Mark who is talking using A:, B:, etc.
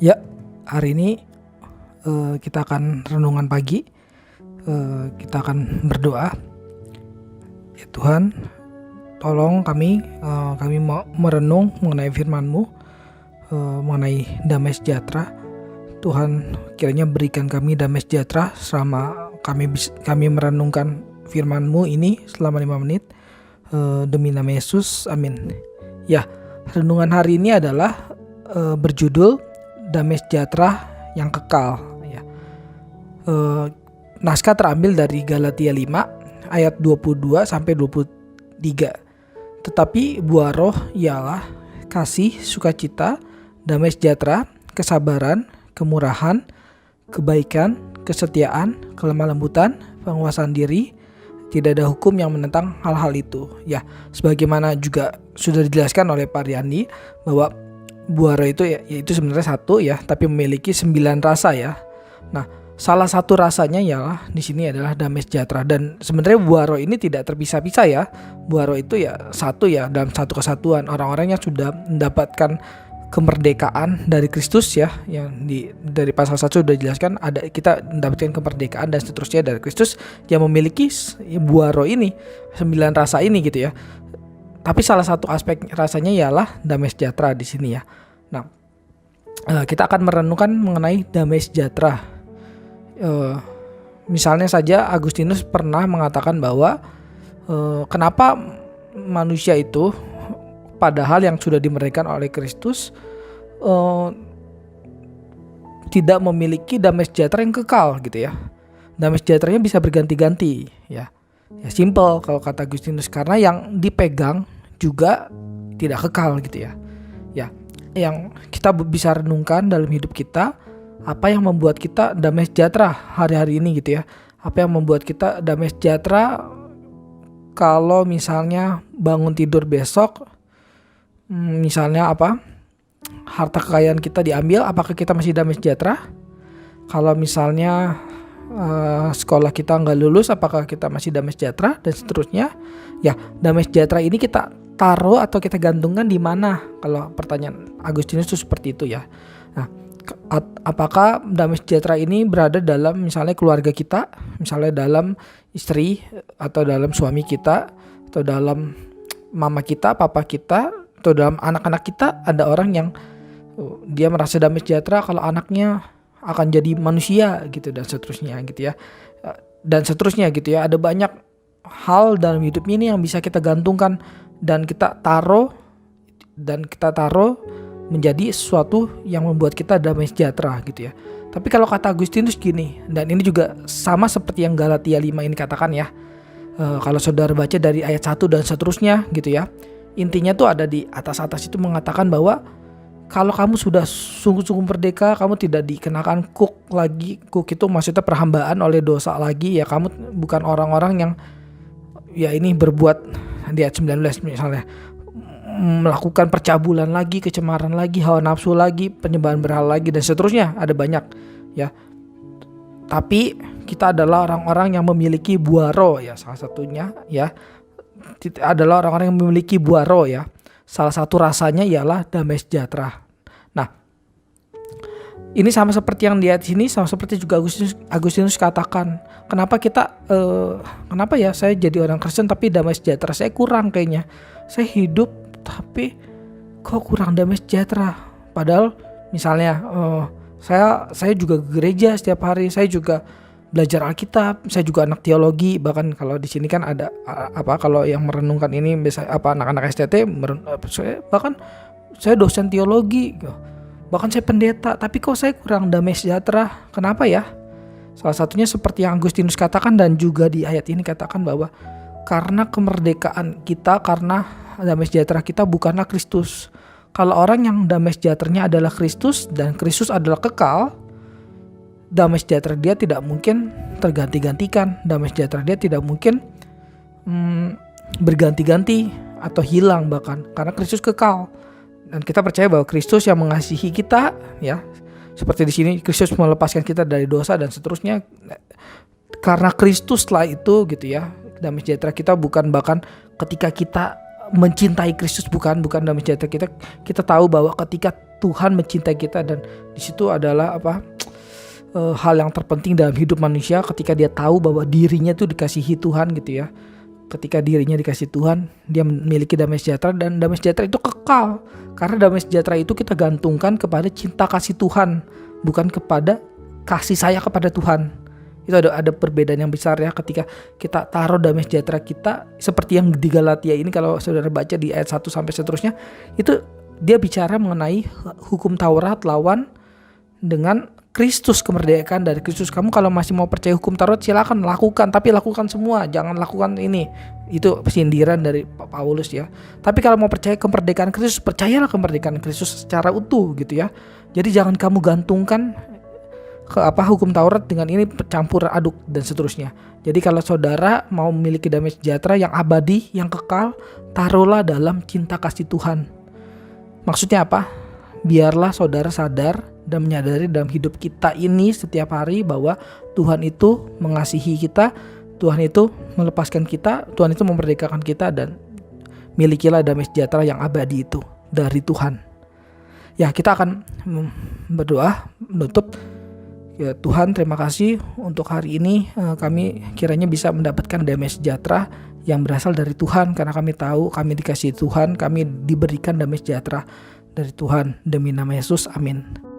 A: Ya, hari ini kita akan renungan pagi. Kita akan berdoa. Ya Tuhan, tolong kami mau merenung mengenai firman-Mu, mengenai damai sejahtera. Tuhan, kiranya berikan kami damai sejahtera selama kami merenungkan firman-Mu ini selama 5 menit. Demi nama Yesus, amin. Ya, renungan hari ini adalah berjudul damai sejahtera yang kekal. Ya. Naskah terambil dari Galatia 5 ayat 22 sampai 23. Tetapi buah roh ialah kasih, sukacita, damai sejahtera, kesabaran, kemurahan, kebaikan, kesetiaan, kelemah lembutan, penguasaan diri. Tidak ada hukum yang menentang hal-hal itu. Ya, sebagaimana juga sudah dijelaskan oleh Pak Riyandi bahwa buah roh itu yaitu sebenarnya satu ya, tapi memiliki 9 rasa ya. Nah, salah satu rasanya ialah di sini adalah damai sejahtera, dan sebenarnya buah roh ini tidak terpisah-pisah ya. Buah roh itu ya satu ya, dalam satu kesatuan. Orang-orang yang sudah mendapatkan kemerdekaan dari Kristus ya, yang dari pasal 1 sudah dijelaskan ada kita mendapatkan kemerdekaan dan seterusnya dari Kristus yang memiliki buah roh ini, 9 rasa ini gitu ya. Tapi salah satu aspek rasanya ialah damai sejahtera di sini ya. Nah, kita akan merenungkan mengenai damai sejahtera. Misalnya saja Agustinus pernah mengatakan bahwa kenapa manusia itu, padahal yang sudah dimerdekakan oleh Kristus, tidak memiliki damai sejahtera yang kekal gitu ya. Damai sejahteranya bisa berganti-ganti ya. Ya simple kalau kata Agustinus, karena yang dipegang juga tidak kekal gitu ya. Ya, yang kita bisa renungkan dalam hidup kita, apa yang membuat kita damai sejahtera hari-hari ini gitu ya. Apa yang membuat kita damai sejahtera kalau misalnya bangun tidur besok, misalnya harta kekayaan kita diambil, apakah kita masih damai sejahtera? Kalau misalnya sekolah kita nggak lulus, apakah kita masih damai sejahtera, dan seterusnya. Ya, damai sejahtera ini kita taruh atau kita gantungkan di mana? Kalau pertanyaan Agustinus itu seperti itu ya. Nah, apakah damai sejahtera ini berada dalam misalnya keluarga kita, misalnya dalam istri atau dalam suami kita, atau dalam mama kita, papa kita, atau dalam anak-anak kita? Ada orang yang dia merasa damai sejahtera kalau anaknya akan jadi manusia gitu, dan seterusnya gitu ya. Dan seterusnya gitu ya. Ada banyak hal dalam hidup ini yang bisa kita gantungkan dan kita taruh menjadi sesuatu yang membuat kita damai sejahtera gitu ya. Tapi kalau kata Agustinus gini, dan ini juga sama seperti yang Galatia 5 ini katakan ya. Kalau saudara baca dari ayat 1 dan seterusnya gitu ya. Intinya tuh ada di atas-atas itu mengatakan bahwa kalau kamu sudah sungguh-sungguh merdeka, kamu tidak dikenakan kuk lagi. Kuk itu maksudnya perhambaan oleh dosa lagi ya. Kamu bukan orang-orang yang ya ini berbuat di ayat 19 misalnya, melakukan percabulan lagi, kecemaran lagi, hawa nafsu lagi, penyembahan berhala lagi, dan seterusnya. Ada banyak ya. Tapi kita adalah orang-orang yang memiliki buah roh ya, salah satunya ya. Adalah orang-orang yang memiliki buah roh ya. Salah satu rasanya ialah damai sejahtera. Nah, ini sama seperti yang di ayat sini, sama seperti juga Agustinus katakan. Kenapa kenapa ya saya jadi orang Kristen tapi damai sejahtera saya kurang kayaknya. Saya hidup tapi kok kurang damai sejahtera. Padahal misalnya saya juga ke gereja setiap hari, saya juga belajar Alkitab, saya juga anak teologi, bahkan kalau di sini kan ada kalau yang merenungkan ini biasa anak-anak STT, bahkan saya dosen teologi, bahkan saya pendeta, tapi kok saya kurang damai sejahtera? Kenapa ya? Salah satunya seperti yang Agustinus katakan, dan juga di ayat ini katakan bahwa karena kemerdekaan kita, karena damai sejahtera kita bukanlah Kristus. Kalau orang yang damai sejahteranya adalah Kristus dan Kristus adalah kekal, damai sejahtera dia tidak mungkin terganti-gantikan. Damai sejahtera dia tidak mungkin berganti-ganti atau hilang bahkan, karena Kristus kekal. Dan kita percaya bahwa Kristus yang mengasihi kita ya. Seperti di sini Kristus melepaskan kita dari dosa dan seterusnya. Karena Kristuslah itu gitu ya. Damai sejahtera kita bukan bahkan ketika kita mencintai Kristus, bukan damai sejahtera kita tahu bahwa ketika Tuhan mencintai kita, dan di situ adalah hal yang terpenting dalam hidup manusia, ketika dia tahu bahwa dirinya tuh dikasihi Tuhan gitu ya. Ketika dirinya dikasih Tuhan, dia memiliki damai sejahtera, dan damai sejahtera itu kekal. Karena damai sejahtera itu kita gantungkan kepada cinta kasih Tuhan, bukan kepada kasih sayang kepada Tuhan. Itu ada perbedaan yang besar ya, ketika kita taruh damai sejahtera kita seperti yang di Galatia ini. Kalau saudara baca di ayat 1 sampai seterusnya, itu dia bicara mengenai hukum Taurat lawan dengan Kristus, kemerdekaan dari Kristus. Kamu kalau masih mau percaya hukum Taurat silakan lakukan, tapi lakukan semua, jangan lakukan ini. Itu sindiran dari Paulus ya. Tapi kalau mau percaya kemerdekaan Kristus, percayalah kemerdekaan Kristus secara utuh gitu ya. Jadi jangan kamu gantungkan ke hukum Taurat dengan ini, campur aduk dan seterusnya. Jadi kalau saudara mau memiliki damai sejahtera yang abadi, yang kekal, taruhlah dalam cinta kasih Tuhan. Maksudnya apa? Biarlah saudara sadar dan menyadari dalam hidup kita ini setiap hari bahwa Tuhan itu mengasihi kita, Tuhan itu melepaskan kita, Tuhan itu memerdekakan kita, dan milikilah damai sejahtera yang abadi itu dari Tuhan. Ya, kita akan berdoa menutup. Ya Tuhan, terima kasih untuk hari ini, kami kiranya bisa mendapatkan damai sejahtera yang berasal dari Tuhan, karena kami tahu kami dikasihi Tuhan, kami diberikan damai sejahtera dari Tuhan. Demi nama Yesus, amin.